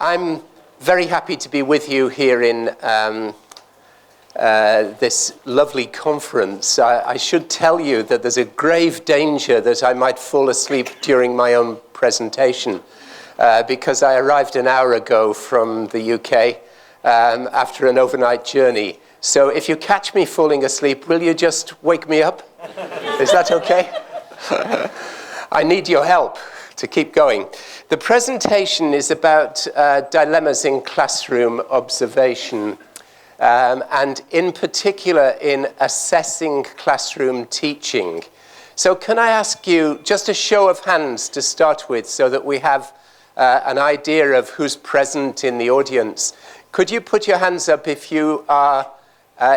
I'm very happy to be with you here in this lovely conference. I should tell you that there's a grave danger that I might fall asleep during my own presentation because I arrived an hour ago from the UK after an overnight journey. So if you catch me falling asleep, will you just wake me up? Is that okay? I need your help to keep going. The presentation is about dilemmas in classroom observation, and in particular in assessing classroom teaching. So can I ask you just a show of hands to start with so that we have an idea of who's present in the audience? Could you put your hands up if you are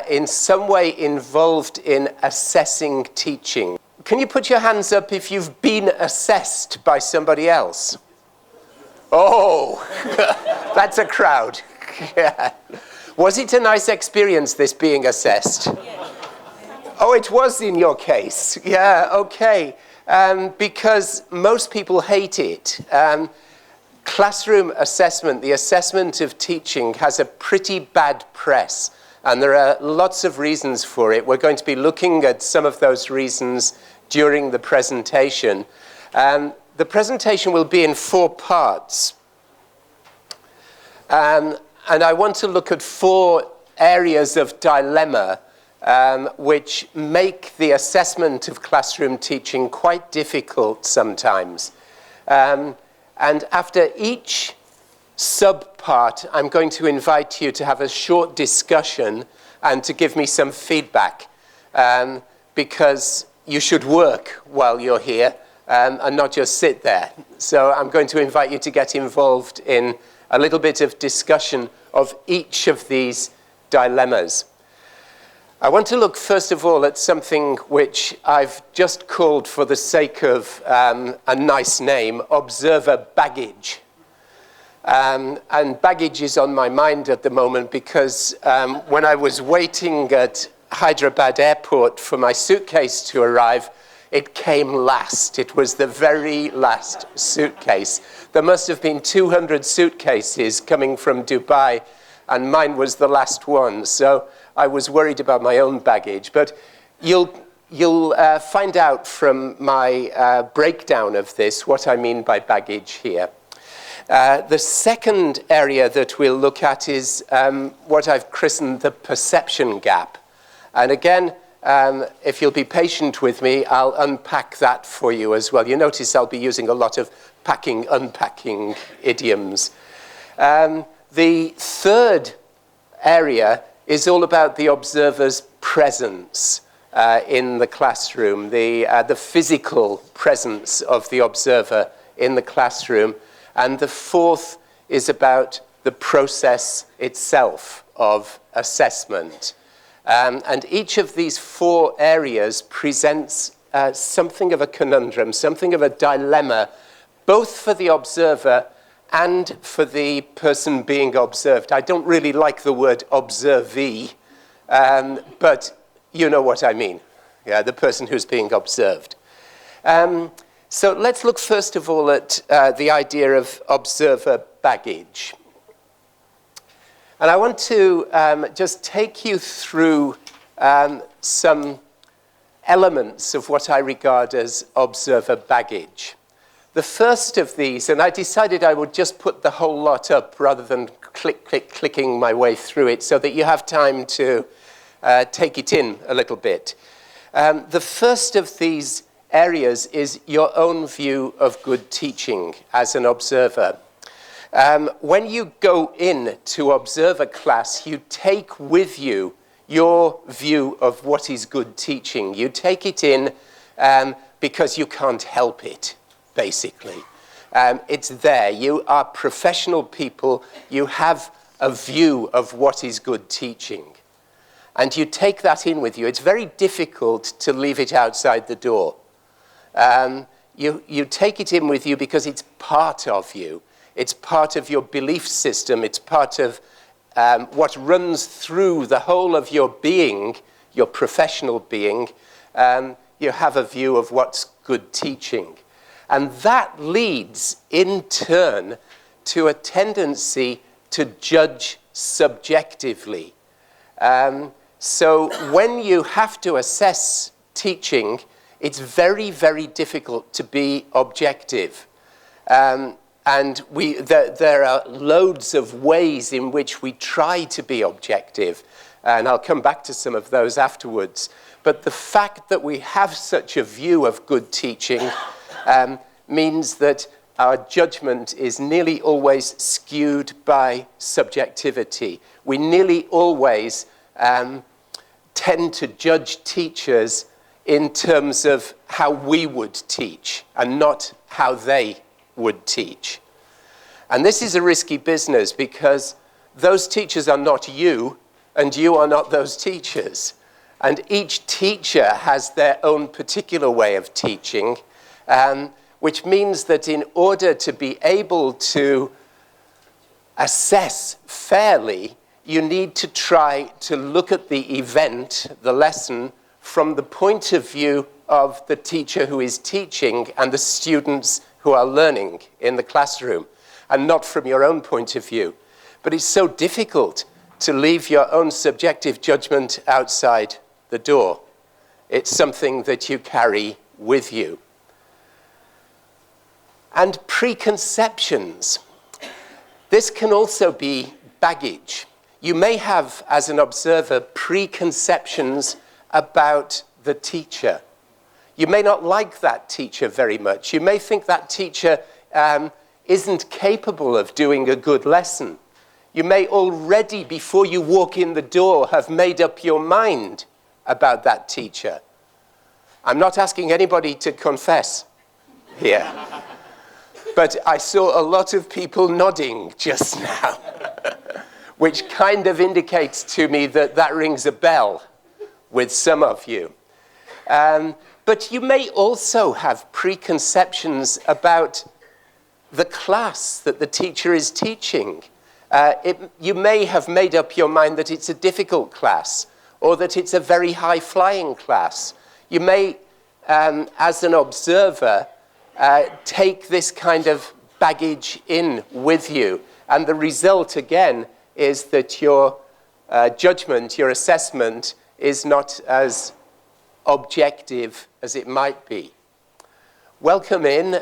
in some way involved in assessing teaching? Can you put your hands up if you've been assessed by somebody else? Oh, that's a crowd. Yeah. Was it a nice experience, this being assessed? Oh, it was in your case. Yeah, okay. Because most people hate it. Classroom assessment, the assessment of teaching, has a pretty bad press. And there are lots of reasons for it. We're going to be looking at some of those reasons during the presentation. The presentation will be in 4 parts. And I want to look at 4 areas of dilemma which make the assessment of classroom teaching quite difficult sometimes. And after each sub-part, I'm going to invite you to have a short discussion and to give me some feedback, because you should work while you're here and not just sit there. So I'm going to invite you to get involved in a little bit of discussion of each of these dilemmas. I want to look first of all at something which I've just called, for the sake of a nice name, observer baggage. And baggage is on my mind at the moment because when I was waiting at Hyderabad airport for my suitcase to arrive, it came last. It was the very last suitcase. There must have been 200 suitcases coming from Dubai, and mine was the last one. So I was worried about my own baggage. But you'll find out from my breakdown of this what I mean by baggage here. The second area that we'll look at is what I've christened the perception gap. And again, if you'll be patient with me, I'll unpack that for you as well. You notice I'll be using a lot of packing, unpacking idioms. The third area is all about the observer's presence in the classroom, the physical presence of the observer in the classroom. And the fourth is about the process itself of assessment. And each of these 4 areas presents something of a conundrum, something of a dilemma, both for the observer and for the person being observed. I don't really like the word observee, but you know what I mean. Yeah, the person who's being observed. So let's look first of all at the idea of observer baggage. And I want to just take you through some elements of what I regard as observer baggage. The first of these, and I decided I would just put the whole lot up rather than clicking my way through it so that you have time to take it in a little bit. The first of these areas is your own view of good teaching as an observer. When you go in to observe a class, you take with you your view of what is good teaching. You take it in because you can't help it, basically. It's there. You are professional people. You have a view of what is good teaching. And you take that in with you. It's very difficult to leave it outside the door. You take it in with you because it's part of you. It's part of your belief system. It's part of what runs through the whole of your being, your professional being. You have a view of what's good teaching. And that leads, in turn, to a tendency to judge subjectively. So when you have to assess teaching, it's very, very difficult to be objective. And there are loads of ways in which we try to be objective, and I'll come back to some of those afterwards. But the fact that we have such a view of good teaching means that our judgment is nearly always skewed by subjectivity. We nearly always tend to judge teachers in terms of how we would teach and not how they would teach. And this is a risky business because those teachers are not you, and you are not those teachers. And each teacher has their own particular way of teaching, which means that in order to be able to assess fairly, you need to try to look at the event, the lesson, from the point of view of the teacher who is teaching and the students who are learning in the classroom, and not from your own point of view. But it's so difficult to leave your own subjective judgment outside the door. It's something that you carry with you. And preconceptions. This can also be baggage. You may have, as an observer, preconceptions about the teacher. You may not like that teacher very much. You may think that teacher isn't capable of doing a good lesson. You may already, before you walk in the door, have made up your mind about that teacher. I'm not asking anybody to confess here. But I saw a lot of people nodding just now, which kind of indicates to me that that rings a bell with some of you. But you may also have preconceptions about the class that the teacher is teaching. You may have made up your mind that it's a difficult class, or that it's a very high-flying class. You may, as an observer, take this kind of baggage in with you. And the result, again, is that your judgment, your assessment, is not as objective as it might be. Welcome in.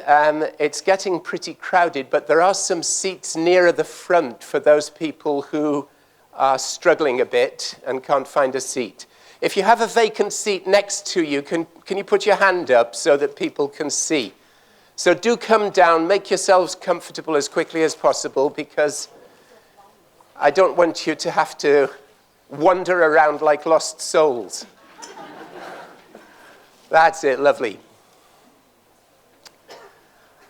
It's getting pretty crowded, but there are some seats nearer the front for those people who are struggling a bit and can't find a seat. If you have a vacant seat next to you, can you put your hand up so that people can see? So do come down, make yourselves comfortable as quickly as possible, because I don't want you to have to wander around like lost souls. That's it, lovely.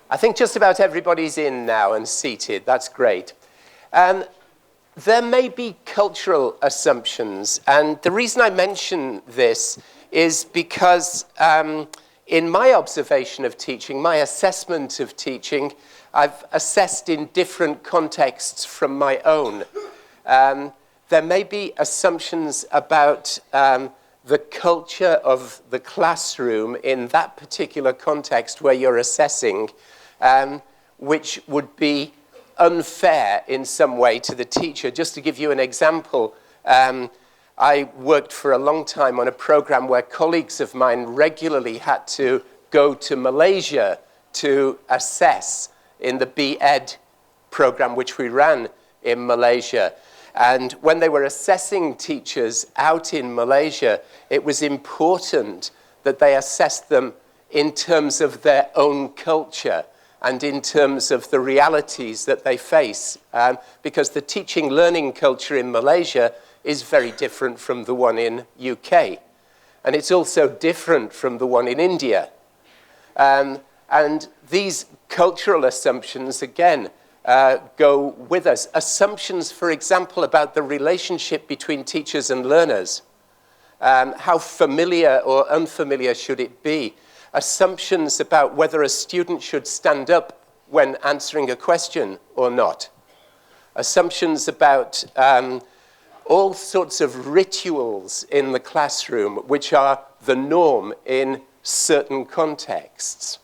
I think just about everybody's in now and seated. That's great. There may be cultural assumptions, and the reason I mention this is because in my observation of teaching, my assessment of teaching, I've assessed in different contexts from my own. There may be assumptions about the culture of the classroom in that particular context where you're assessing, which would be unfair in some way to the teacher. Just to give you an example, I worked for a long time on a program where colleagues of mine regularly had to go to Malaysia to assess in the B.Ed program which we ran in Malaysia. And when they were assessing teachers out in Malaysia, it was important that they assessed them in terms of their own culture and in terms of the realities that they face. Because the teaching learning culture in Malaysia is very different from the one in UK. And it's also different from the one in India. And these cultural assumptions, again, go with us. Assumptions, for example, about the relationship between teachers and learners. How familiar or unfamiliar should it be? Assumptions about whether a student should stand up when answering a question or not. Assumptions about all sorts of rituals in the classroom which are the norm in certain contexts.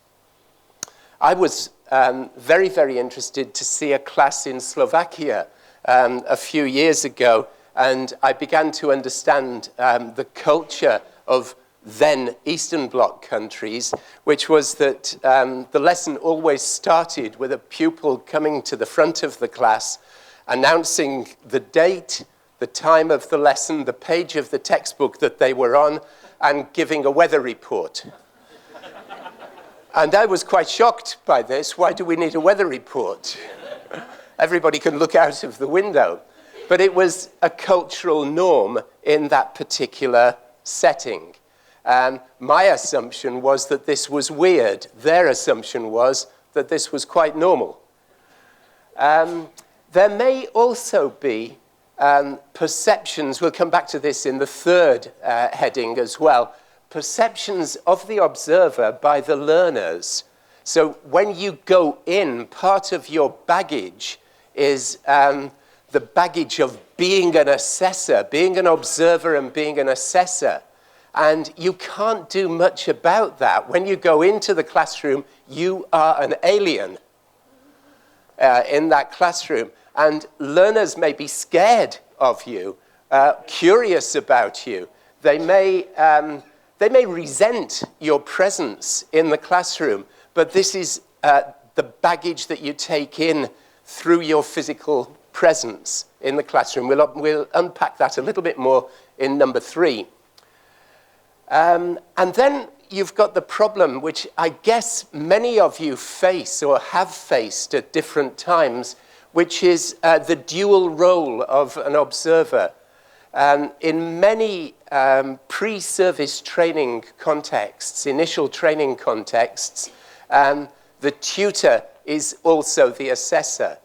I was very, very interested to see a class in Slovakia a few years ago, and I began to understand the culture of then Eastern Bloc countries, which was that the lesson always started with a pupil coming to the front of the class, announcing the date, the time of the lesson, the page of the textbook that they were on, and giving a weather report. And I was quite shocked by this. Why do we need a weather report? Everybody can look out of the window. But it was a cultural norm in that particular setting. My assumption was that this was weird. Their assumption was that this was quite normal. There may also be perceptions, we'll come back to this in the third heading as well, perceptions of the observer by the learners. So when you go in, part of your baggage is the baggage of being an assessor, being an observer and being an assessor. And you can't do much about that. When you go into the classroom, you are an alien in that classroom. And learners may be scared of you, curious about you. They may resent your presence in the classroom, but this is the baggage that you take in through your physical presence in the classroom. We'll unpack that a little bit more in number 3. And then you've got the problem, which I guess many of you face or have faced at different times, which is the dual role of an observer. In many pre-service training contexts, initial training contexts, the tutor is also the assessor.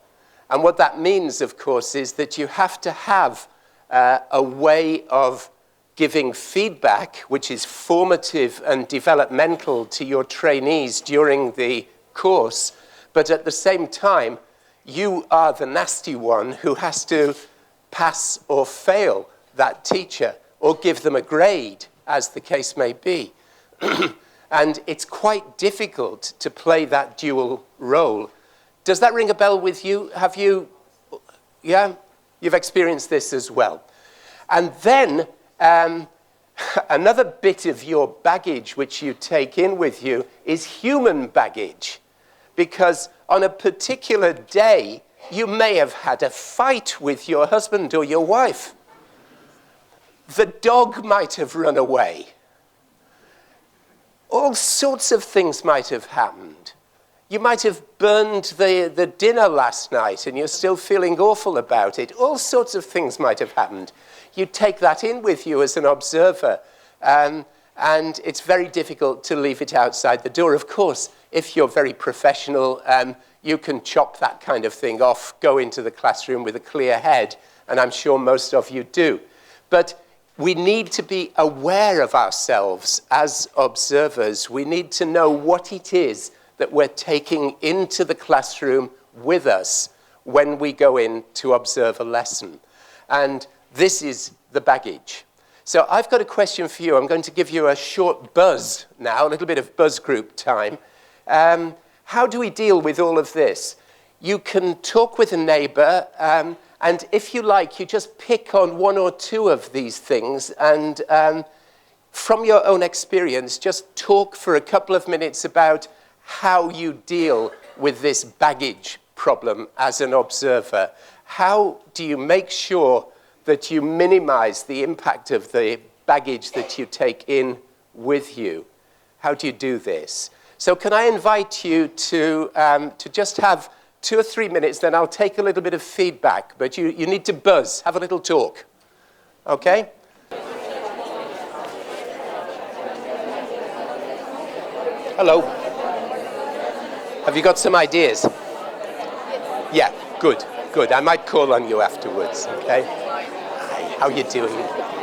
And what that means, of course, is that you have to have a way of giving feedback, which is formative and developmental to your trainees during the course, but at the same time, you are the nasty one who has to pass or fail that teacher or give them a grade, as the case may be. And it's quite difficult to play that dual role. Does that ring a bell with you? Have you, yeah? You've experienced this as well. And then another bit of your baggage which you take in with you is human baggage. Because on a particular day, you may have had a fight with your husband or your wife. The dog might have run away. All sorts of things might have happened. You might have burned the dinner last night and you're still feeling awful about it. All sorts of things might have happened. You take that in with you as an observer, and it's very difficult to leave it outside the door. Of course, if you're very professional, you can chop that kind of thing off, go into the classroom with a clear head, and I'm sure most of you do. But we need to be aware of ourselves as observers. We need to know what it is that we're taking into the classroom with us when we go in to observe a lesson. And this is the baggage. So I've got a question for you. I'm going to give you a short buzz now, a little bit of buzz group time. How do we deal with all of this? You can talk with a neighbor, and if you like, you just pick on one or two of these things, and from your own experience, just talk for a couple of minutes about how you deal with this baggage problem as an observer. How do you make sure that you minimize the impact of the baggage that you take in with you? How do you do this? So can I invite you to just have 2 or 3 minutes, then I'll take a little bit of feedback, but you need to buzz, have a little talk. Okay? Hello. Have you got some ideas? Yeah, good, good. I might call on you afterwards, okay? Hi, how are you doing?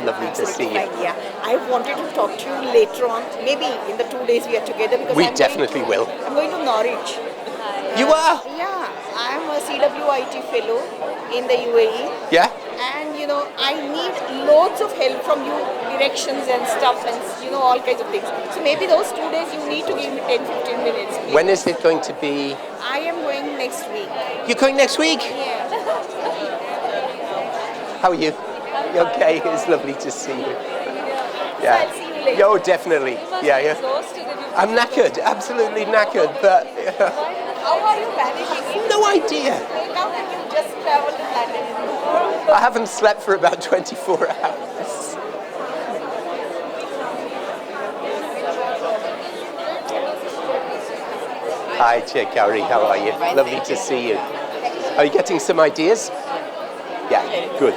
Lovely to see you. Yeah, I wanted to talk to you later on, maybe in the 2 days we are together. Because we definitely will. I'm going to Norwich. You are? Yeah, I'm a CWIT fellow in the UAE. Yeah? And, you know, I need loads of help from you directions and stuff and all kinds of things. So maybe those 2 days you need to give me 10-15 minutes. Please. When is it going to be? I am going next week. You're going next week? Yeah. How are you? You okay? It's lovely to see you. Yeah. I'll see you later. Oh, definitely. Yeah. I'm knackered, absolutely knackered, but How are you managing it? no idea. Now that you just traveled to London. I haven't slept for about 24 hours. Hi, Chair Cowrie, how are you? Lovely to see you. Are you getting some ideas? Yeah, good.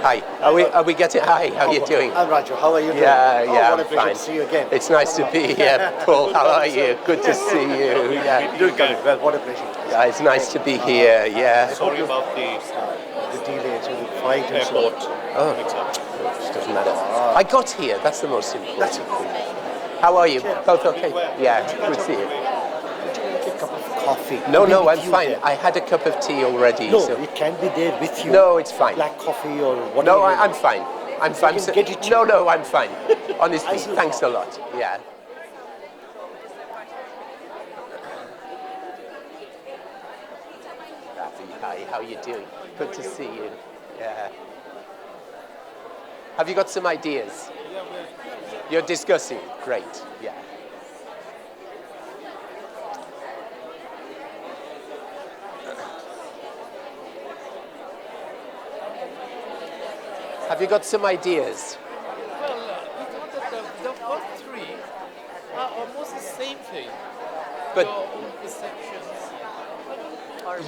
Hi, are we getting, hi, how are you doing? I'm Raju, how are you doing? Yeah, what a I'm pleasure fine. to see you again. It's nice to be here. Paul, how are you? Good to see you. Yeah, Doing good. Well, what a pleasure. yeah, it's nice to be here, yeah. Sorry about the delay to the flight and so airport. Oh, it doesn't matter. I got here, that's the most important. That's thing. How are you? Both okay? Yeah, good to see you. a cup of coffee. No, I'm fine. I had a cup of tea already. No, so. it can be there with you. No, it's fine. Black coffee or whatever. No, I'm fine. I'm fine. can get it No, I'm fine. Honestly, I see. thanks a lot. Yeah. Rafi, hi, how are you doing? Good to see you. Yeah. Have you got some ideas? You're discussing. Great. Yeah. Have you got some ideas? Well, we thought that the all three are almost the same thing. But Your own perceptions.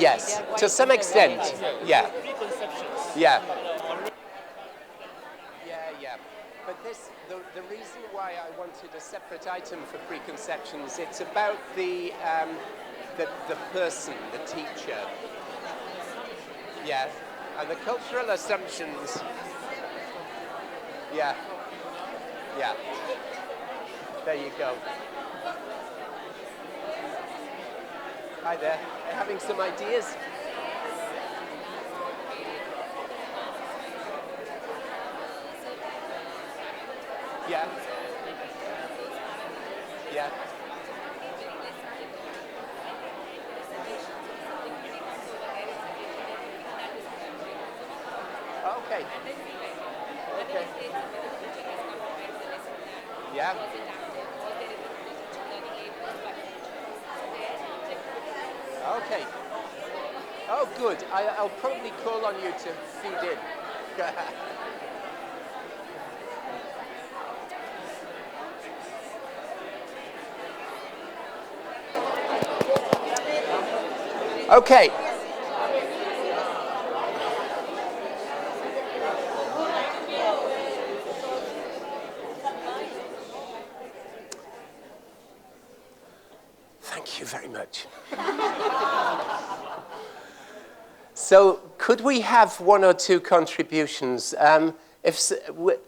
yes, to some extent. Yeah. Preconceptions. Yeah. Yeah. But the reason why I wanted a separate item for preconceptions, it's about the person, the teacher. Yeah. And the cultural assumptions. Yeah. There you go. Hi there. Having some ideas? Yeah. Okay. Yeah. Okay. Oh, good. I'll probably call on you to feed in. Okay. Thank you very much. So, could we have one or two contributions?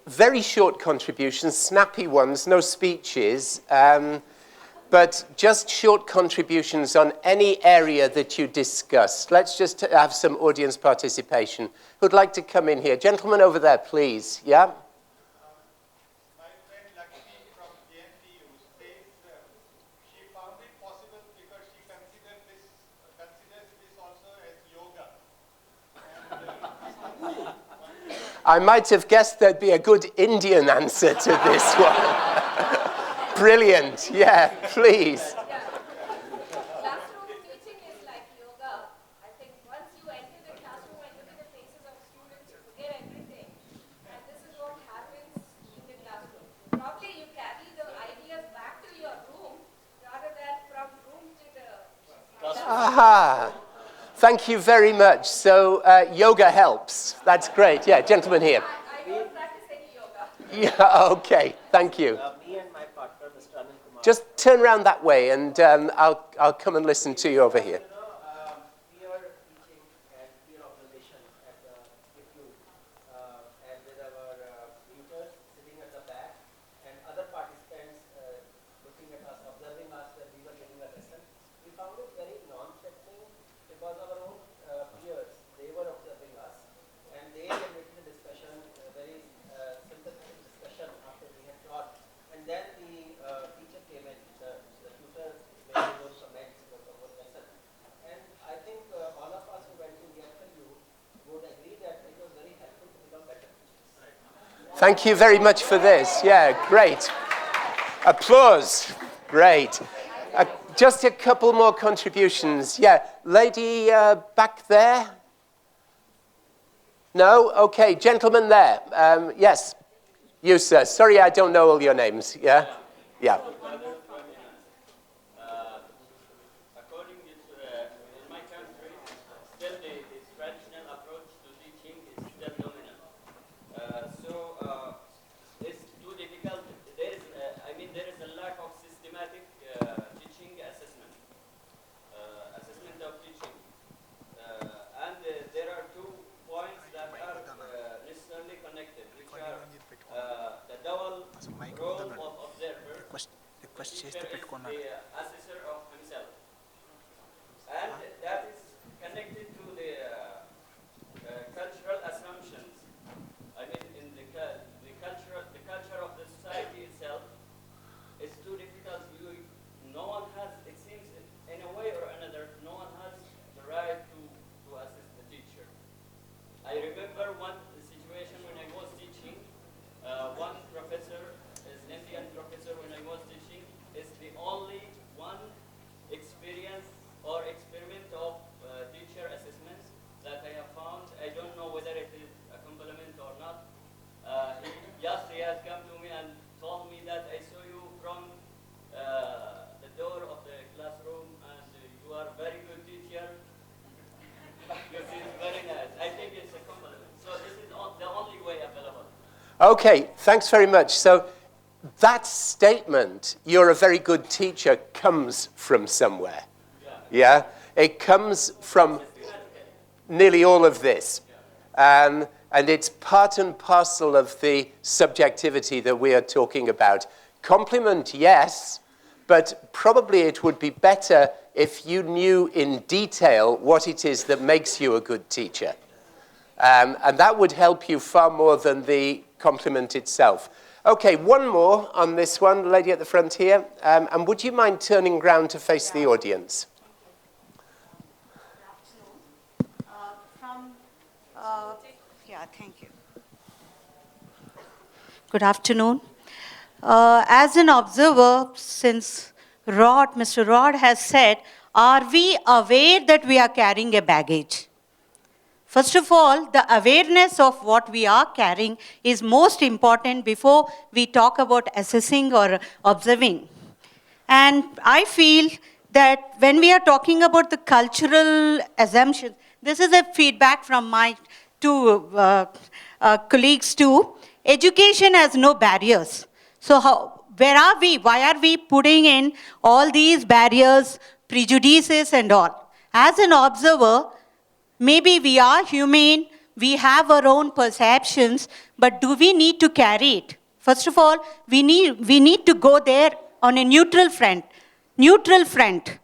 Very short contributions, snappy ones, no speeches, but just short contributions on any area that you discussed. Let's just have some audience participation. Who'd like to come in here? Gentleman over there, please. Yeah? I might have guessed there'd be a good Indian answer to this one. Brilliant. Yeah, please. Classroom teaching is like yoga. I think once you enter the classroom and look at the faces of students, you forget everything. And this is what happens in the classroom. Probably you carry the ideas back to your room rather than from room to the classroom. Aha. Thank you very much. So yoga helps. That's great. Yeah, gentleman here. I don't practice any yoga. Yeah, okay. Thank you. Me and my partner, Mr. Anil Kumar. Just turn around that way and I'll come and listen to you over here. We are teaching at peer observation at the TEC12, and with our tutors sitting at the back and other participants looking at us, observing us when we were giving a lesson. We found it very non-threatening because our own peers, they were observing us and they generated a discussion Thank you very much for this. Yeah, great. Applause. Great. Just a couple more contributions. Yeah, lady back there? No? Okay, gentleman there. Yes, you, sir. Sorry, I don't know all your names. Yeah? Yeah. According to, in my country, still the traditional approach to teaching is still dominant. It's too difficult. There is, there is a lack of systematic teaching assessment, assessment of teaching. There are 2 points that are necessarily connected, which are the dual role of observer, which is the assessor of himself. And that is connected to the cultural assumptions. In the culture of the society itself, it's too difficult. No one has, it seems, in a way or another, no one has the right to assist the teacher. I remember one situation when I was teaching. One professor, is Indian professor, when I was teaching, is the only one experience or experiment of teacher assessments that I have found. I don't know whether it is a compliment or not. He has come to me and told me that I saw you from the door of the classroom and you are a very good teacher. This is very nice. I think it's a compliment. So this is the only way available. Okay, thanks very much. So that statement, you're a very good teacher, comes from somewhere. Yeah? It comes from nearly all of this. And it's part and parcel of the subjectivity that we are talking about. Compliment, yes, but probably it would be better if you knew in detail what it is that makes you a good teacher. And that would help you far more than the compliment itself. Okay, one more on this one, lady at the front here. And would you mind turning round to face the audience? Thank you. Good afternoon. As an observer, since Mr. Rod has said, are we aware that we are carrying a baggage? First of all, the awareness of what we are carrying is most important before we talk about assessing or observing. And I feel that when we are talking about the cultural assumptions, this is a feedback from my 2 colleagues too. Education has no barriers. So where are we? Why are we putting in all these barriers, prejudices and all? As an observer, maybe we are human, we have our own perceptions, but do we need to carry it? First of all, we need to go there on a neutral front. Neutral front.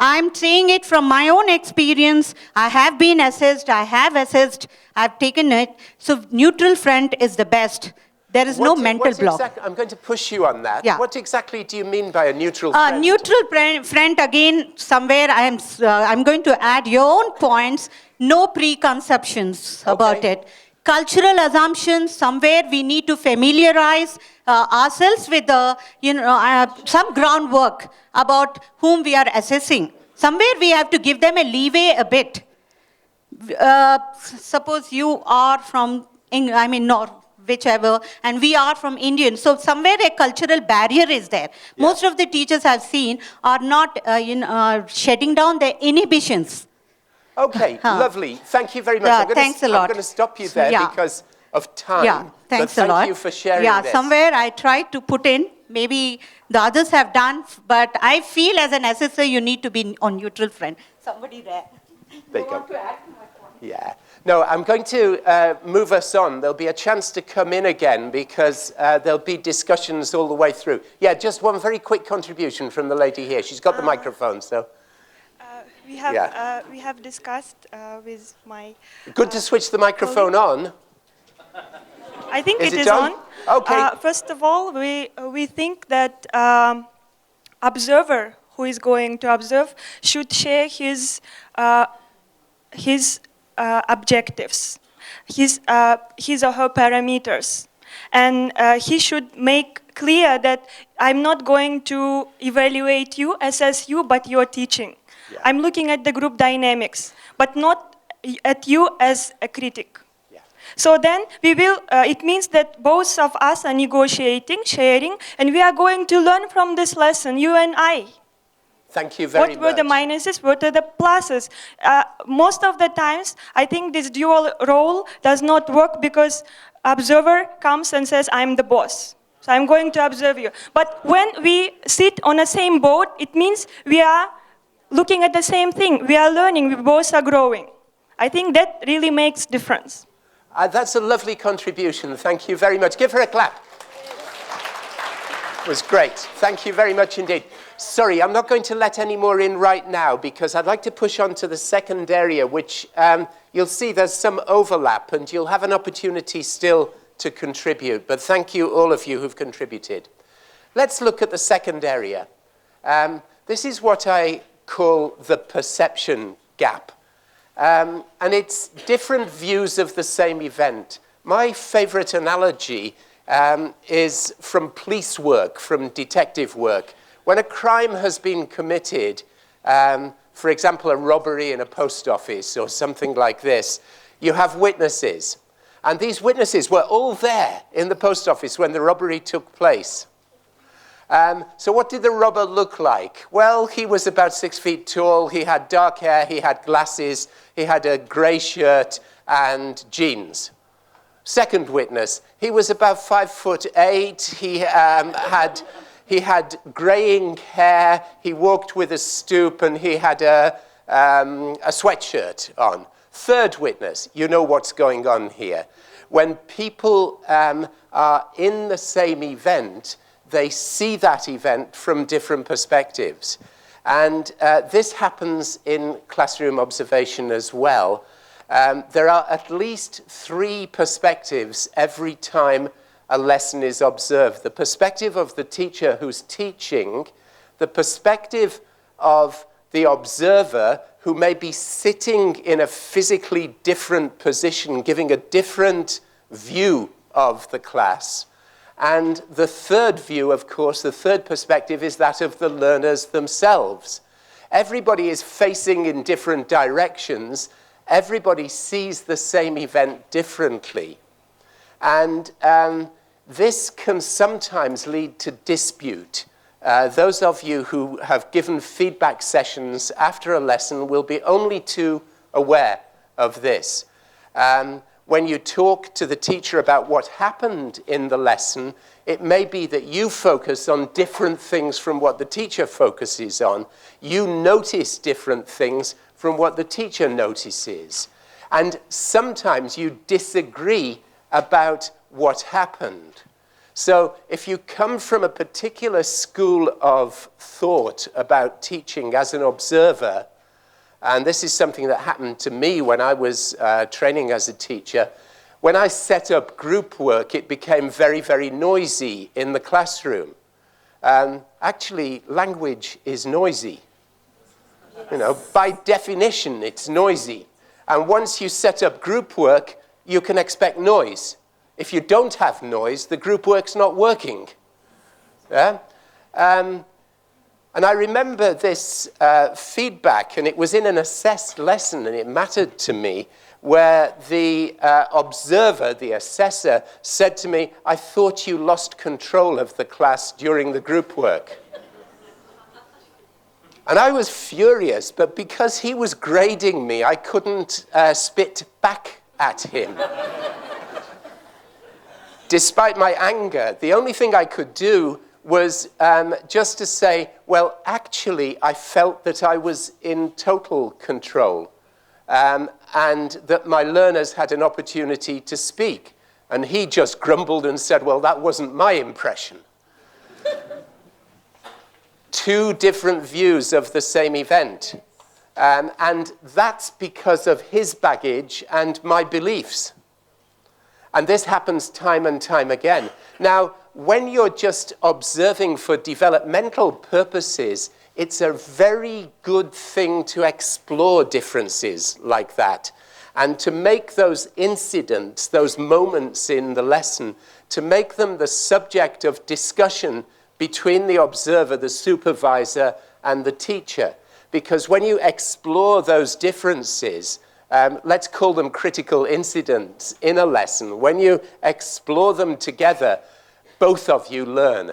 I'm saying it from my own experience. I have been assessed, I have assessed, I've taken it. So neutral front is the best. There is no mental block. I'm going to push you on that. Yeah. What exactly do you mean by a neutral front? Neutral front, again, somewhere I'm going to add your own points. No preconceptions about it. Cultural assumptions, somewhere we need to familiarize ourselves with some groundwork about whom we are assessing. Somewhere we have to give them a leeway a bit. Suppose you are from, North, whichever, and we are from Indian. So somewhere a cultural barrier is there. Yeah. Most of the teachers I've seen are not shutting down their inhibitions. Okay, lovely. Thank you very much. Thanks a lot. I'm going to stop you there because of time. Yeah, thanks a lot. Thank you for sharing this. Somewhere I tried to put in, maybe the others have done, but I feel as an assessor you need to be on neutral front. Somebody there. There you go. Want to add to my point? Yeah. No, I'm going to move us on. There'll be a chance to come in again because there'll be discussions all the way through. Yeah, just one very quick contribution from the lady here. She's got the microphone, so. We have discussed with my... Good to switch the microphone on. I think Is it is on? on. Okay. First of all, we think that observer who is going to observe should share his objectives, his or her parameters. And he should make clear that I'm not going to evaluate you, assess you, but you're teaching. Yeah. I'm looking at the group dynamics, but not at you as a critic. Yeah. So then we will, it means that both of us are negotiating, sharing, and we are going to learn from this lesson, you and I. Thank you very much. What were the minuses, what are the pluses? Most of the times, I think this dual role does not work because observer comes and says, I'm the boss. So I'm going to observe you. But when we sit on the same boat, it means we are looking at the same thing. We are learning, we both are growing. I think that really makes difference. That's a lovely contribution. Thank you very much. Give her a clap. It was great. Thank you very much indeed. Sorry, I'm not going to let any more in right now because I'd like to push on to the second area, which you'll see there's some overlap and you'll have an opportunity still to contribute. But thank you, all of you who've contributed. Let's look at the second area. This is what I call the perception gap. And it's different views of the same event. My favorite analogy is from police work, from detective work. When a crime has been committed, for example, a robbery in a post office or something like this, you have witnesses. And these witnesses were all there in the post office when the robbery took place. So what did the robber look like? Well, he was about 6 feet tall, he had dark hair, he had glasses, he had a grey shirt and jeans. Second witness, he was about 5'8", he had greying hair, he walked with a stoop, and he had a sweatshirt on. Third witness, you know what's going on here. When people are in the same event, they see that event from different perspectives. And this happens in classroom observation as well. There are at least 3 perspectives every time a lesson is observed. The perspective of the teacher who's teaching, the perspective of the observer who may be sitting in a physically different position, giving a different view of the class. And the third view, of course, the third perspective is that of the learners themselves. Everybody is facing in different directions. Everybody sees the same event differently. And this can sometimes lead to dispute. Those of you who have given feedback sessions after a lesson will be only too aware of this. When you talk to the teacher about what happened in the lesson, it may be that you focus on different things from what the teacher focuses on. You notice different things from what the teacher notices. And sometimes you disagree about what happened. So if you come from a particular school of thought about teaching as an observer, and this is something that happened to me when I was training as a teacher, when I set up group work, it became very, very noisy in the classroom. Actually, language is noisy. You know, by definition, it's noisy. And once you set up group work, you can expect noise. If you don't have noise, the group work's not working. Yeah? And I remember this feedback, and it was in an assessed lesson, and it mattered to me, where the observer, the assessor, said to me, "I thought you lost control of the class during the group work." And I was furious, but because he was grading me, I couldn't spit back at him. Despite my anger, the only thing I could do was just to say, well, actually, I felt that I was in total control and that my learners had an opportunity to speak. And he just grumbled and said, well, that wasn't my impression. 2 different views of the same event. And that's because of his baggage and my beliefs. And this happens time and time again. Now, when you're just observing for developmental purposes, it's a very good thing to explore differences like that and to make those incidents, those moments in the lesson, to make them the subject of discussion between the observer, the supervisor, and the teacher. Because when you explore those differences, let's call them critical incidents in a lesson, when you explore them together, both of you learn.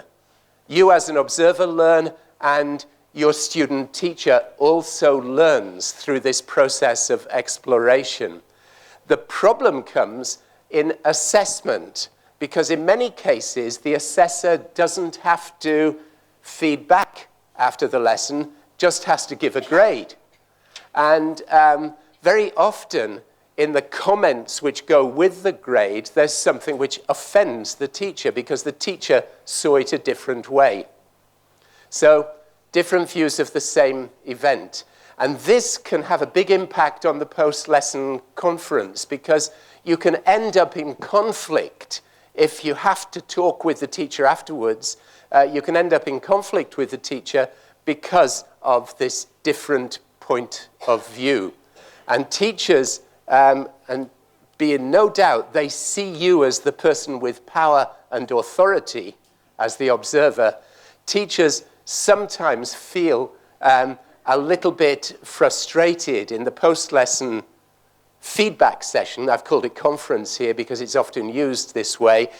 You as an observer learn, and your student teacher also learns through this process of exploration. The problem comes in assessment, because in many cases, the assessor doesn't have to feed back after the lesson, just has to give a grade. And very often, in the comments which go with the grade, there's something which offends the teacher because the teacher saw it a different way. So, different views of the same event. And this can have a big impact on the post-lesson conference because you can end up in conflict if you have to talk with the teacher afterwards. You can end up in conflict with the teacher because of this different point of view. And teachers, and be in no doubt, they see you as the person with power and authority as the observer. Teachers sometimes feel a little bit frustrated in the post-lesson feedback session. I've called it conference here because it's often used this way,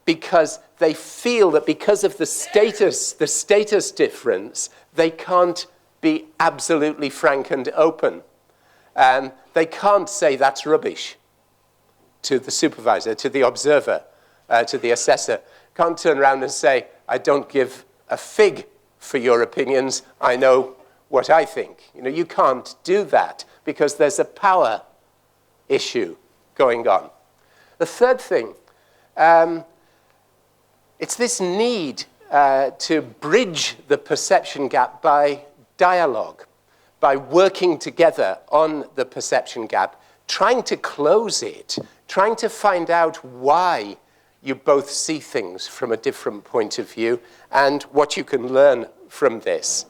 because they feel that because of the status difference, they can't be absolutely frank and open. They can't say that's rubbish to the supervisor, to the observer, to the assessor. Can't turn around and say, I don't give a fig for your opinions, I know what I think. You know, you can't do that because there's a power issue going on. The third thing, it's this need to bridge the perception gap by dialogue, by working together on the perception gap, trying to close it, trying to find out why you both see things from a different point of view and what you can learn from this.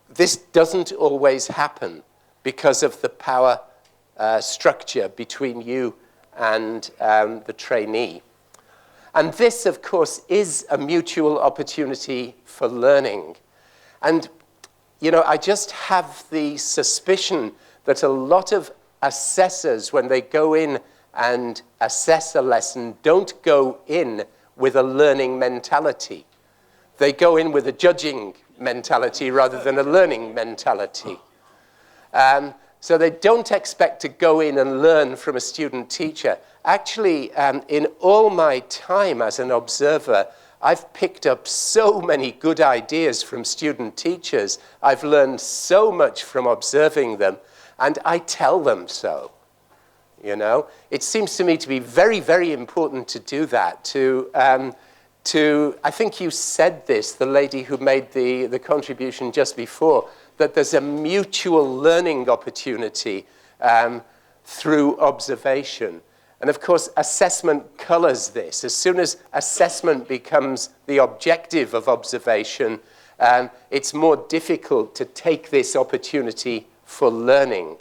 This doesn't always happen because of the power structure between you and the trainee. And this, of course, is a mutual opportunity for learning. And, you know, I just have the suspicion that a lot of assessors, when they go in and assess a lesson, don't go in with a learning mentality. They go in with a judging mentality rather than a learning mentality. So they don't expect to go in and learn from a student teacher. Actually, in all my time as an observer, I've picked up so many good ideas from student teachers. I've learned so much from observing them, and I tell them so. You know, it seems to me to be very, very important to do that, I think you said this, the lady who made the contribution just before, that there's a mutual learning opportunity through observation. And of course, assessment colors this. As soon as assessment becomes the objective of observation, it's more difficult to take this opportunity for learning.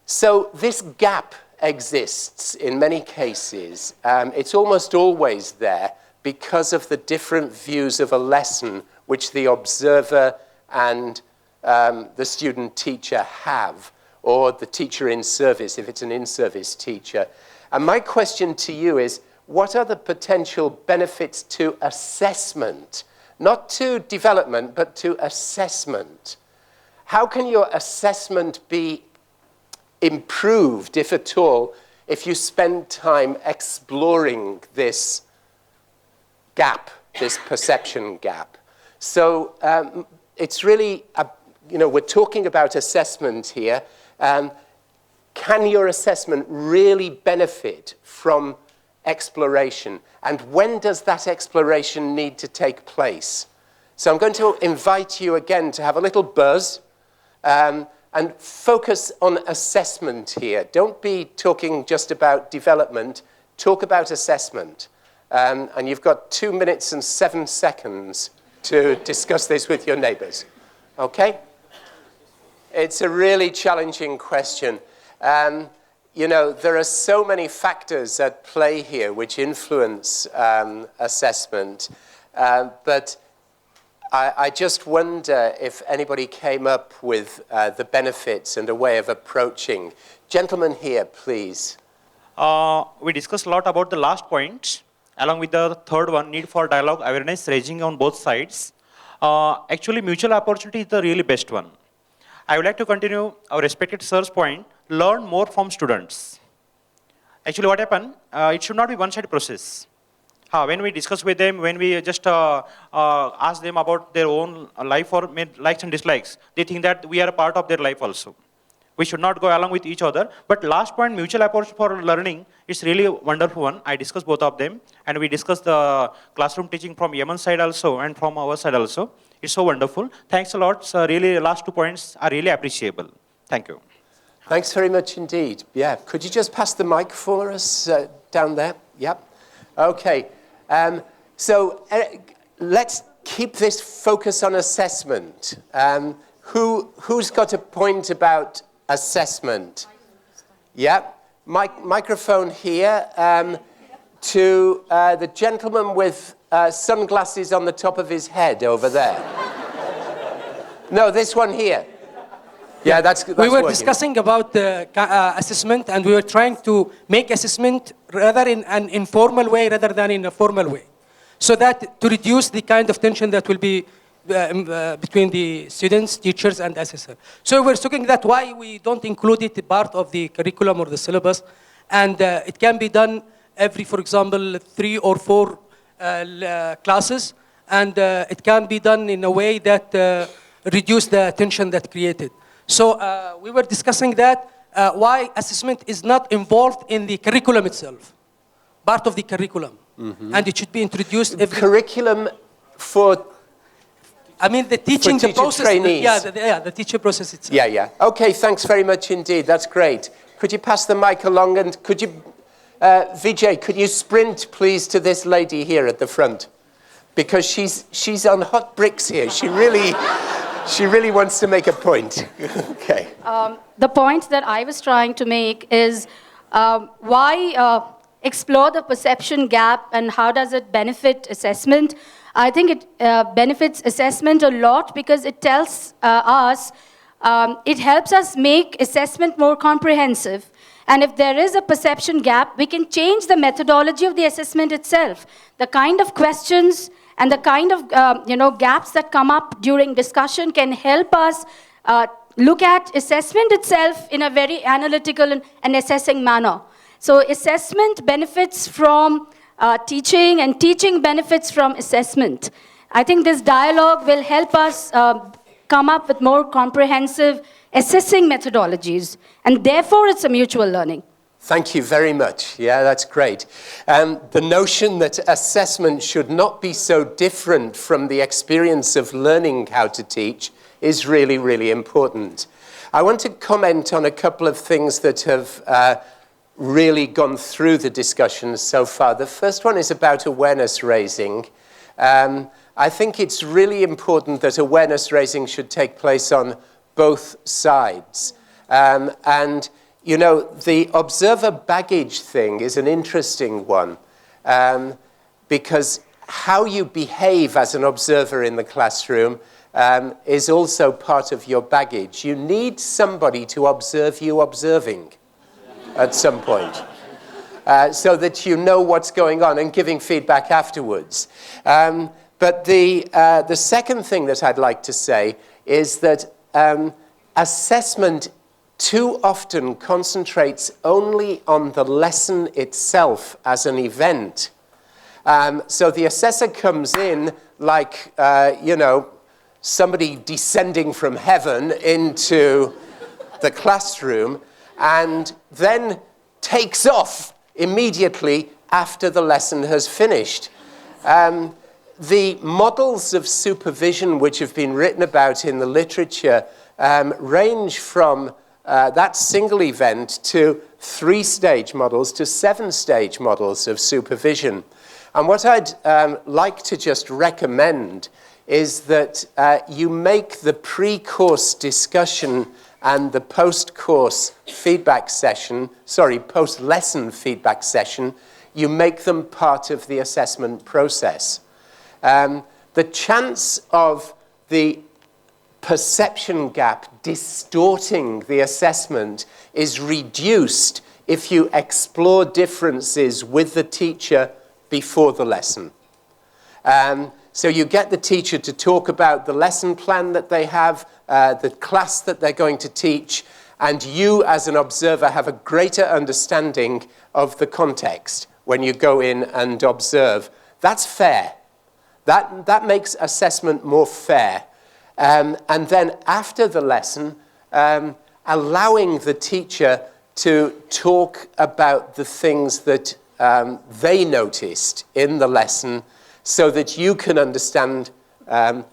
So this gap exists in many cases. It's almost always there because of the different views of a lesson which the observer and the student teacher have, or the teacher in service, if it's an in-service teacher. And my question to you is, what are the potential benefits to assessment? Not to development, but to assessment. How can your assessment be improved, if at all, if you spend time exploring this gap, this perception gap? So it's really, you know, we're talking about assessment here. Can your assessment really benefit from exploration? And when does that exploration need to take place? So I'm going to invite you again to have a little buzz and focus on assessment here. Don't be talking just about development. Talk about assessment. And you've got 2 minutes and 7 seconds to discuss this with your neighbors. Okay? It's a really challenging question. you know, there are so many factors at play here which influence assessment, but I just wonder if anybody came up with the benefits and a way of approaching. Gentlemen here, please. We discussed a lot about the last point, along with the third one, need for dialogue, awareness, raising on both sides. Actually, mutual opportunity is the really best one. I would like to continue our respected sir's point, learn more from students. Actually, what happened, it should not be one-sided process. When we discuss with them, when we just ask them about their own life or likes and dislikes, they think that we are a part of their life also. We should not go along with each other. But last point, mutual approach for learning is really a wonderful one. I discussed both of them, and we discussed the classroom teaching from Yemen's side also and from our side also. It's so wonderful. Thanks a lot. So really, the last 2 points are really appreciable. Thank you. Thanks very much indeed. Yeah, could you just pass the mic for us down there? Yep. Okay. So let's keep this focus on assessment. Who's got a point about assessment? Yeah. Microphone here to the gentleman with sunglasses on the top of his head over there. No, this one here. Yeah, that's we were working. discussing about assessment, and we were trying to make assessment rather in an informal way rather than in a formal way, so that to reduce the kind of tension that will be between the students, teachers, and assessor. So we're talking that why we don't include it part of the curriculum or the syllabus, and it can be done every, for example, 3 or 4 classes, and it can be done in a way that reduce the tension that created. So we were discussing that, why assessment is not involved in the curriculum itself, part of the curriculum. Mm-hmm. And it should be introduced. Curriculum for... I mean, the teaching the process. Trainees. The teaching process itself. Yeah, yeah. Okay, thanks very much indeed. That's great. Could you pass the mic along, and could you, Vijay, could you sprint, please, to this lady here at the front? Because she's on hot bricks here. She really wants to make a point. Okay. The point that I was trying to make is why explore the perception gap and how does it benefit assessment? I think it benefits assessment a lot because it tells us, it helps us make assessment more comprehensive. And if there is a perception gap, we can change the methodology of the assessment itself. The kind of questions and the kind of gaps that come up during discussion can help us look at assessment itself in a very analytical and assessing manner. So assessment benefits from teaching, and teaching benefits from assessment. I think this dialogue will help us come up with more comprehensive assessing methodologies, and therefore it's a mutual learning. Thank you very much. Yeah, that's great. The notion that assessment should not be so different from the experience of learning how to teach is really, really important. I want to comment on a couple of things that have really gone through the discussion so far. The first one is about awareness raising. I think it's really important that awareness raising should take place on both sides. And, you know, the observer baggage thing is an interesting one because how you behave as an observer in the classroom is also part of your baggage. You need somebody to observe you observing at some point, so that you know what's going on and giving feedback afterwards. But the second thing that I'd like to say is that assessment too often concentrates only on the lesson itself as an event. So the assessor comes in like, somebody descending from heaven into the classroom, and then takes off immediately after the lesson has finished. The models of supervision which have been written about in the literature range from that single event to 3-stage models to 7-stage models of supervision. And what I'd like to just recommend is that you make the pre-course discussion and the post-lesson feedback session, you make them part of the assessment process. The chance of the perception gap distorting the assessment is reduced if you explore differences with the teacher before the lesson. So you get the teacher to talk about the lesson plan that they have, the class that they're going to teach, and you as an observer have a greater understanding of the context when you go in and observe. That's fair. That makes assessment more fair. And then after the lesson, allowing the teacher to talk about the things that they noticed in the lesson so that you can understand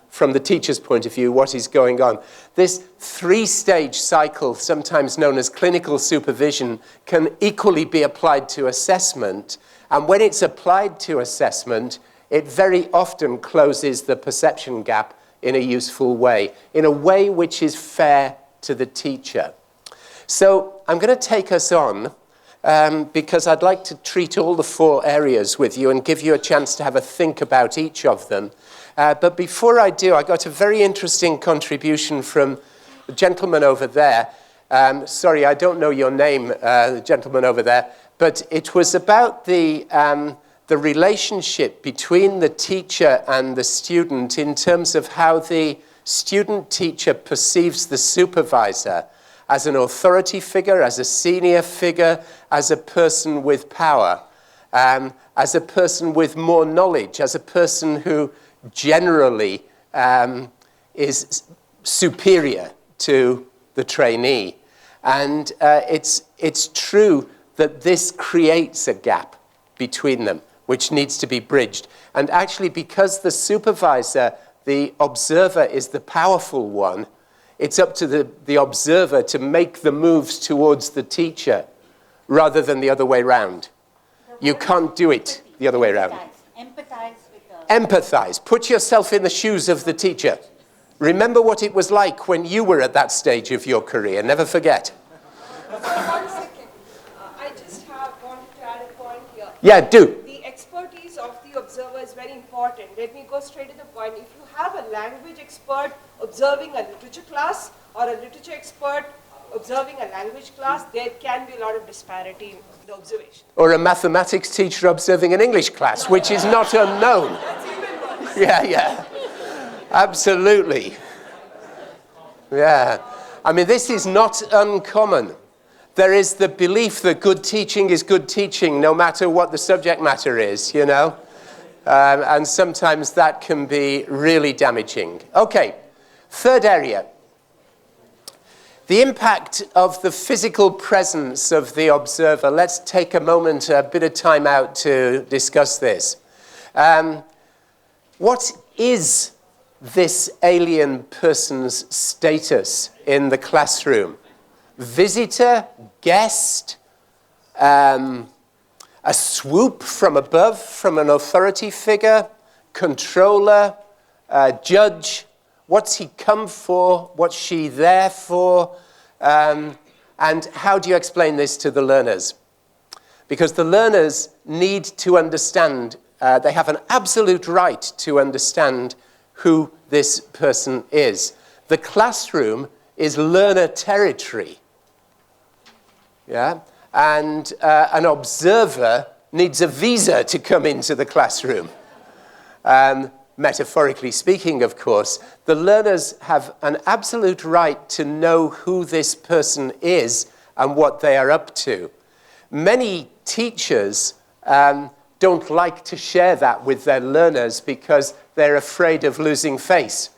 from the teacher's point of view what is going on. This three-stage cycle, sometimes known as clinical supervision, can equally be applied to assessment. And when it's applied to assessment, it very often closes the perception gap in a useful way, in a way which is fair to the teacher. So I'm going to take us on because I'd like to treat all the 4 areas with you and give you a chance to have a think about each of them. But before I do, I got a very interesting contribution from the gentleman over there. Sorry, I don't know your name, the gentleman over there, but it was about the relationship between the teacher and the student in terms of how the student-teacher perceives the supervisor as an authority figure, as a senior figure, as a person with power, as a person with more knowledge, as a person who generally is superior to the trainee. And it's true that this creates a gap between them, which needs to be bridged. And actually, because the supervisor, the observer, is the powerful one, it's up to the observer to make the moves towards the teacher rather than the other way around. You can't do it the other way around. Empathize with the... Empathize. Put yourself in the shoes of the teacher. Remember what it was like when you were at that stage of your career. Never forget. So 1 second. I just wanted to add a point here. Yeah, do. The expertise of the observer is very important. Let me go straight to the point. If you have a language expert observing a literature class or a literature expert observing a language class, there can be a lot of disparity in the observation. Or a mathematics teacher observing an English class, which is not unknown. That's even worse. Yeah. Absolutely. Yeah. I mean, this is not uncommon. There is the belief that good teaching is good teaching, no matter what the subject matter is, you know? And sometimes that can be really damaging. Okay, 3rd area. The impact of the physical presence of the observer. Let's take a moment, a bit of time out to discuss this. What is this alien person's status in the classroom? Visitor, guest, a swoop from above from an authority figure, controller, judge. What's he come for? What's she there for? And how do you explain this to the learners? Because the learners need to understand, they have an absolute right to understand who this person is. The classroom is learner territory. Yeah? And an observer needs a visa to come into the classroom. Metaphorically speaking, of course, the learners have an absolute right to know who this person is and what they are up to. Many teachers don't like to share that with their learners because they're afraid of losing face.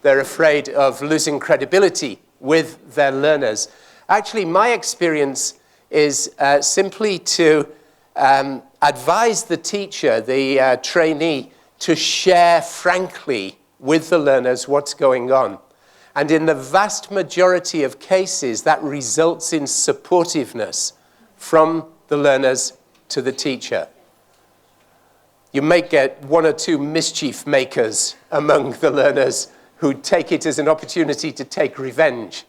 They're afraid of losing credibility with their learners. Actually, my experience is simply to advise the teacher, the trainee, to share frankly with the learners what's going on. And in the vast majority of cases, that results in supportiveness from the learners to the teacher. You may get 1 or 2 mischief makers among the learners who take it as an opportunity to take revenge.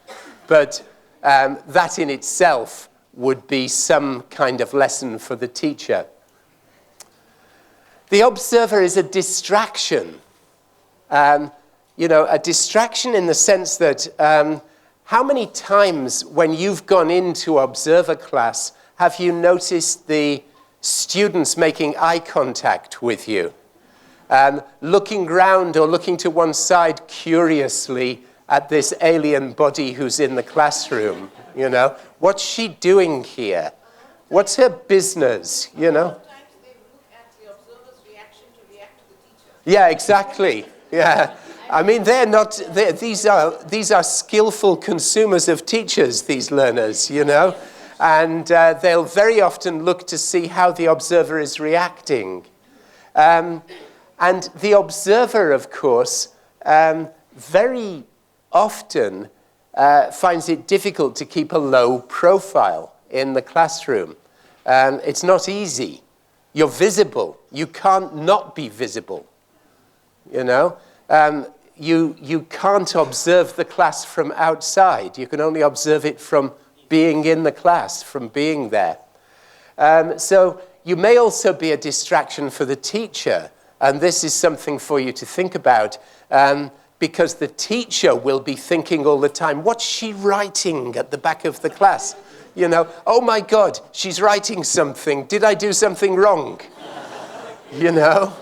but that in itself would be some kind of lesson for the teacher. The observer is a distraction. You know, a distraction in the sense that how many times when you've gone into observer class have you noticed the students making eye contact with you? Looking round or looking to one side curiously at this alien body who's in the classroom, you know? What's she doing here? What's her business, you know? Sometimes they look at the observer's reaction to react to the teacher. Yeah, exactly. Yeah. I mean, these are skillful consumers of teachers, these learners, you know? And they'll very often look to see how the observer is reacting. And the observer, of course, very often finds it difficult to keep a low profile in the classroom. It's not easy. You're visible. You can't not be visible, you know? You can't observe the class from outside. You can only observe it from being in the class, from being there. So you may also be a distraction for the teacher, and this is something for you to think about, because the teacher will be thinking all the time, what's she writing at the back of the class? You know, oh my God, she's writing something. Did I do something wrong? You know?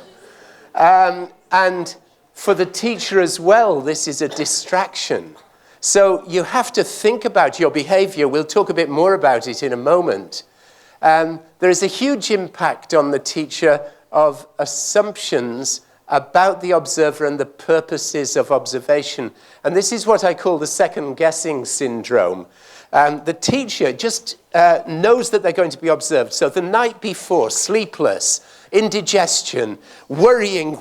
And for the teacher as well, this is a distraction. So you have to think about your behavior. We'll talk a bit more about it in a moment. There is a huge impact on the teacher of assumptions about the observer and the purposes of observation. And this is what I call the second-guessing syndrome. The teacher just knows that they're going to be observed. So the night before, sleepless, indigestion, worrying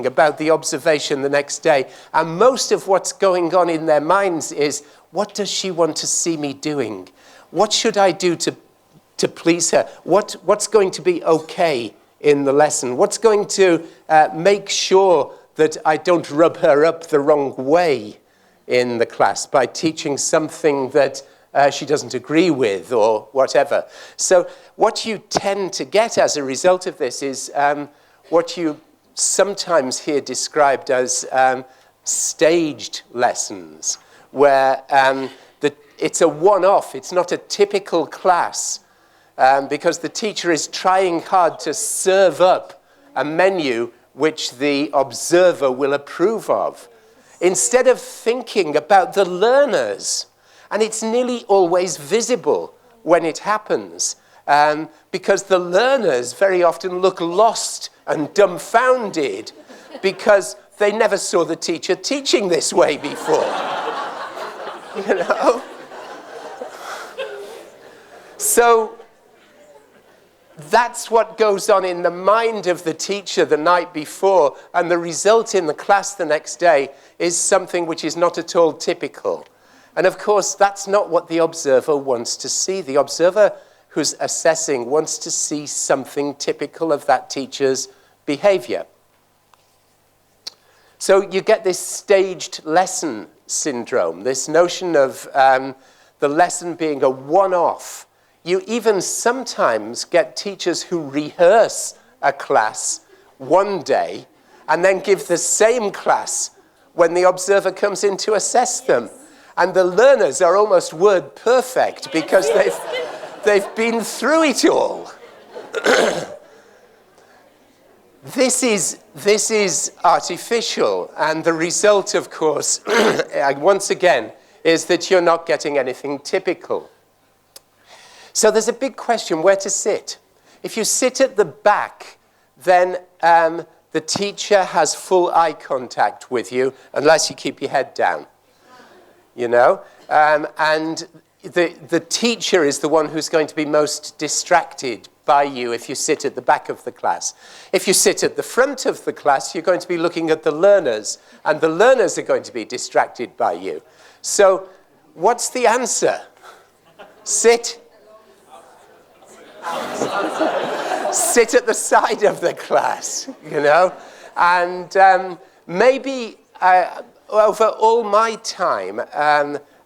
about the observation the next day. And most of what's going on in their minds is, what does she want to see me doing? What should I do to please her? What's going to be okay in the lesson? What's going to make sure that I don't rub her up the wrong way in the class by teaching something that she doesn't agree with or whatever. So what you tend to get as a result of this is what you sometimes hear described as staged lessons, where it's a one-off, it's not a typical class, because the teacher is trying hard to serve up a menu which the observer will approve of, instead of thinking about the learners. And it's nearly always visible when it happens, because the learners very often look lost and dumbfounded because they never saw the teacher teaching this way before. You know? So that's what goes on in the mind of the teacher the night before, and the result in the class the next day is something which is not at all typical. And of course, that's not what the observer wants to see. The observer who's assessing wants to see something typical of that teacher's behavior. So you get this staged lesson syndrome, this notion of the lesson being a one-off. You even sometimes get teachers who rehearse a class one day and then give the same class when the observer comes in to assess them. And the learners are almost word perfect because they've been through it all. This is artificial, and the result, of course, once again, is that you're not getting anything typical. So there's a big question where to sit. If you sit at the back, then the teacher has full eye contact with you, unless you keep your head down. You know, and the teacher is the one who's going to be most distracted by you if you sit at the back of the class. If you sit at the front of the class, you're going to be looking at the learners, and the learners are going to be distracted by you. So what's the answer? Sit. Sit at the side of the class, you know, and maybe over all my time,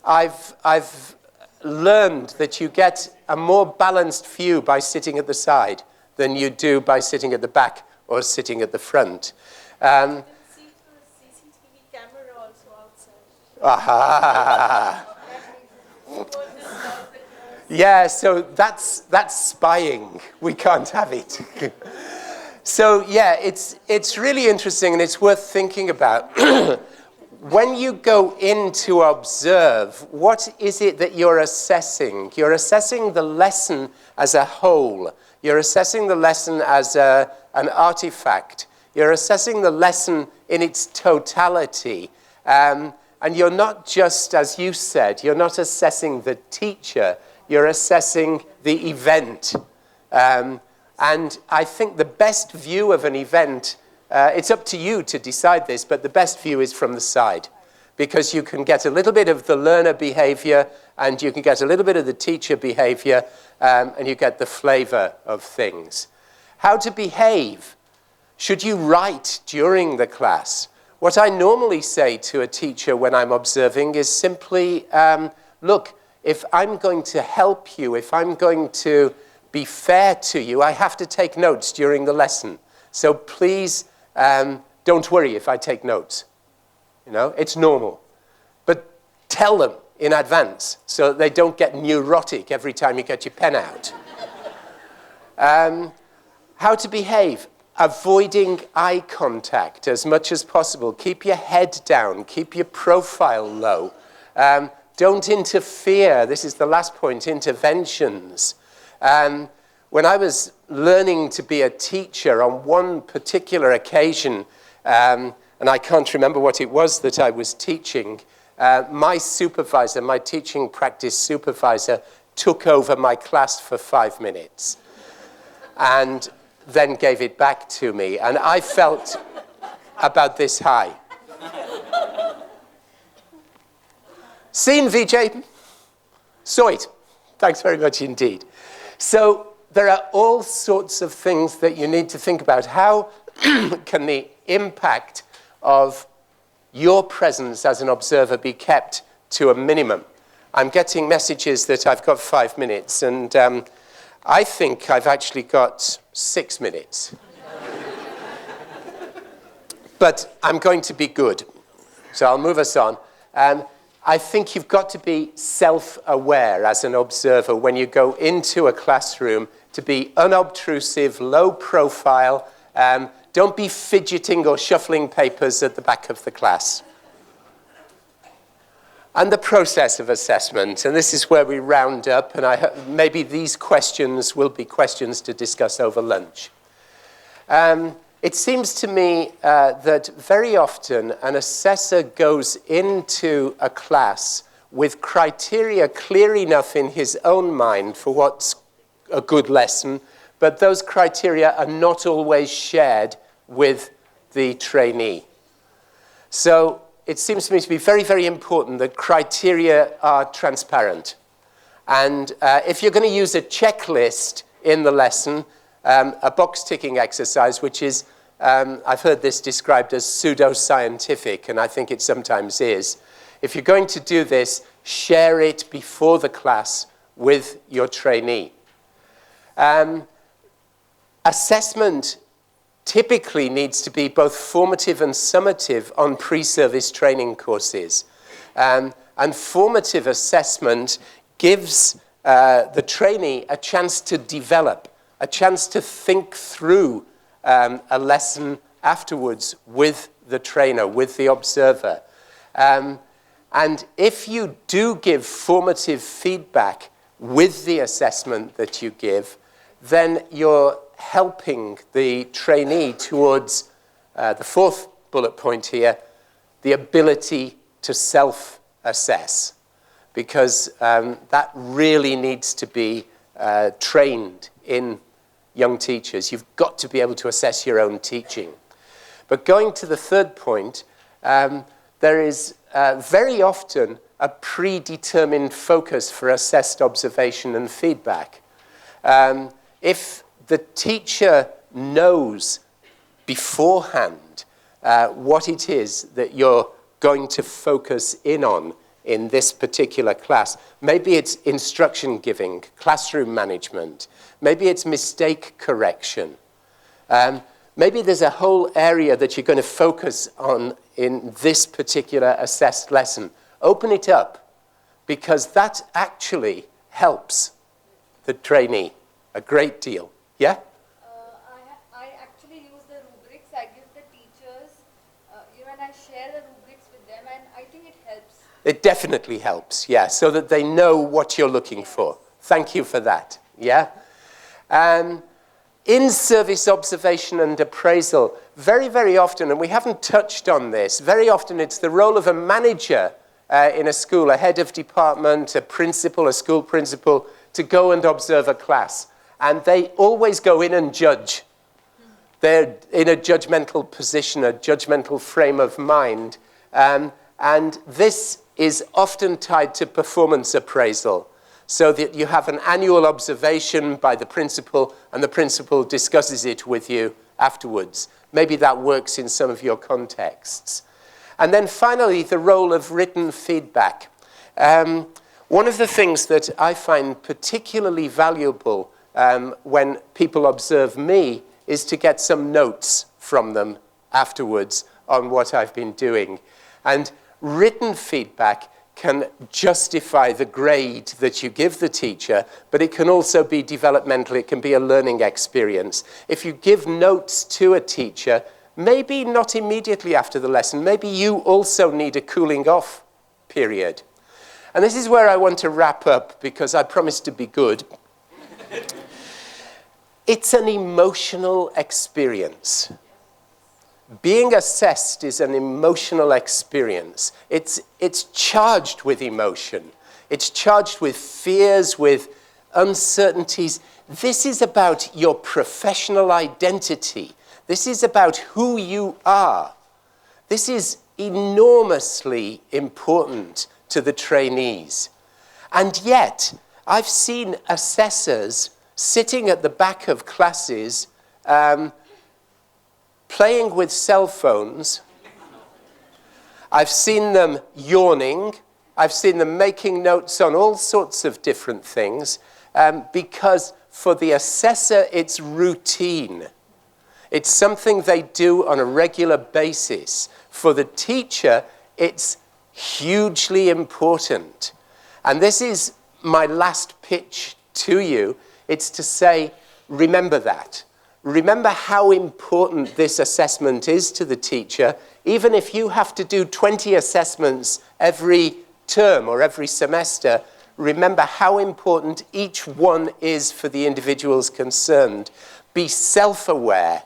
I've learned that you get a more balanced view by sitting at the side than you do by sitting at the back or sitting at the front. See the CCTV camera also outside. Aha. Yeah, so that's spying. We can't have it. So yeah, it's really interesting and it's worth thinking about. When you go in to observe, what is it that you're assessing? You're assessing the lesson as a whole. You're assessing the lesson as an artifact. You're assessing the lesson in its totality. And you're not just, as you said, you're not assessing the teacher, you're assessing the event. And I think the best view of an event, it's up to you to decide this, but the best view is from the side, because you can get a little bit of the learner behavior and you can get a little bit of the teacher behavior, and you get the flavor of things. How to behave. Should you write during the class? What I normally say to a teacher when I'm observing is simply, look, if I'm going to help you, if I'm going to be fair to you, I have to take notes during the lesson. So please don't worry if I take notes. You know, it's normal. But tell them in advance so that they don't get neurotic every time you get your pen out. How to behave. Avoiding eye contact as much as possible. Keep your head down. Keep your profile low. Don't interfere. This is the last point, interventions. When I was learning to be a teacher on one particular occasion, and I can't remember what it was that I was teaching, my supervisor, my teaching practice supervisor, took over my class for 5 minutes and then gave it back to me. And I felt about this high. Seen, VJ? Saw it. Thanks very much indeed. So there are all sorts of things that you need to think about. How can the impact of your presence as an observer be kept to a minimum? I'm getting messages that I've got 5 minutes, and I think I've actually got 6 minutes. But I'm going to be good, so I'll move us on. I think you've got to be self-aware as an observer when you go into a classroom, to be unobtrusive, low profile. Don't be fidgeting or shuffling papers at the back of the class. And the process of assessment, and this is where we round up, and maybe these questions will be questions to discuss over lunch. It seems to me that very often an assessor goes into a class with criteria clear enough in his own mind for what's a good lesson, but those criteria are not always shared with the trainee. So it seems to me to be very, very important that criteria are transparent. And if you're going to use a checklist in the lesson, a box-ticking exercise, which is, I've heard this described as pseudo-scientific, and I think it sometimes is. If you're going to do this, share it before the class with your trainee. Assessment typically needs to be both formative and summative on pre-service training courses. And formative assessment gives the trainee a chance to develop, a chance to think through a lesson afterwards with the trainer, with the observer. And if you do give formative feedback with the assessment that you give, then you're helping the trainee towards the fourth bullet point here, the ability to self-assess, because that really needs to be trained in young teachers. You've got to be able to assess your own teaching. But going to the third point, there is very often a predetermined focus for assessed observation and feedback. If the teacher knows beforehand what it is that you're going to focus in on in this particular class. Maybe it's instruction giving, classroom management. Maybe it's mistake correction. Maybe there's a whole area that you're going to focus on in this particular assessed lesson. Open it up, because that actually helps the trainee a great deal. Yeah? I actually use the rubrics. I give the teachers, and I share the rubrics with them, and I think it helps. It definitely helps, yeah, so that they know what you're looking for. Thank you for that, yeah? In-service observation and appraisal, very, very often, and we haven't touched on this, very often it's the role of a manager in a school, a head of department, a principal, a school principal, to go and observe a class. And they always go in and judge. They're in a judgmental position, a judgmental frame of mind. And this is often tied to performance appraisal, so that you have an annual observation by the principal, and the principal discusses it with you afterwards. Maybe that works in some of your contexts. And then finally, the role of written feedback. One of the things that I find particularly valuable when people observe me is to get some notes from them afterwards on what I've been doing. And written feedback can justify the grade that you give the teacher, but it can also be developmental. It can be a learning experience. If you give notes to a teacher, maybe not immediately after the lesson, maybe you also need a cooling off period. And this is where I want to wrap up, because I promised to be good. It's an emotional experience. Being assessed is an emotional experience. It's charged with emotion. It's charged with fears, with uncertainties. This is about your professional identity. This is about who you are. This is enormously important to the trainees. And yet, I've seen assessors sitting at the back of classes playing with cell phones. I've seen them yawning. I've seen them making notes on all sorts of different things, because for the assessor, it's routine. It's something they do on a regular basis. For the teacher, it's hugely important. And this is my last pitch to you. It's to say, remember that. Remember how important this assessment is to the teacher. Even if you have to do 20 assessments every term or every semester, remember how important each one is for the individuals concerned. Be self-aware.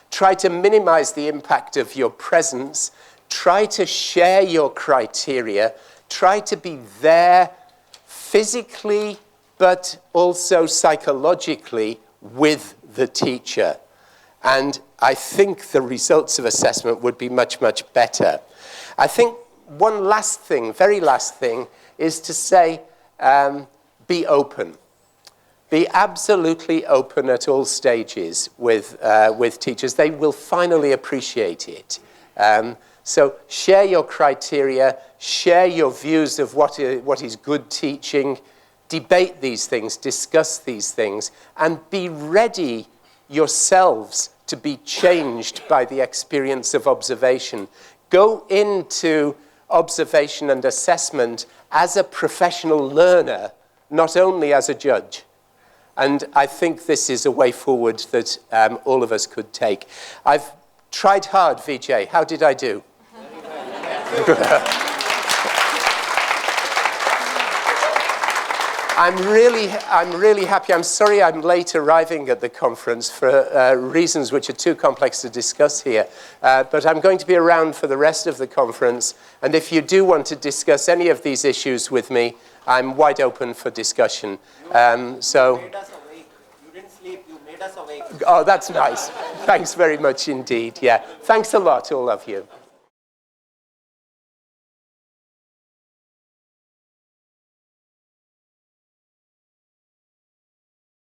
Try to minimize the impact of your presence. Try to share your criteria. Try to be there physically, but also psychologically with the teacher. And I think the results of assessment would be much, much better. I think one last thing, very last thing, is to say, be open. Be absolutely open at all stages with teachers. They will finally appreciate it. So share your criteria, share your views of what is good teaching, debate these things, discuss these things, and be ready yourselves to be changed by the experience of observation. Go into observation and assessment as a professional learner, not only as a judge. And I think this is a way forward that all of us could take. I've tried hard, Vijay. How did I do? I'm really happy. I'm sorry I'm late arriving at the conference for reasons which are too complex to discuss here. But I'm going to be around for the rest of the conference. And if you do want to discuss any of these issues with me, I'm wide open for discussion. You made us awake. You didn't sleep. You made us awake. Oh, that's nice. Thanks very much indeed. Yeah. Thanks a lot, all of you.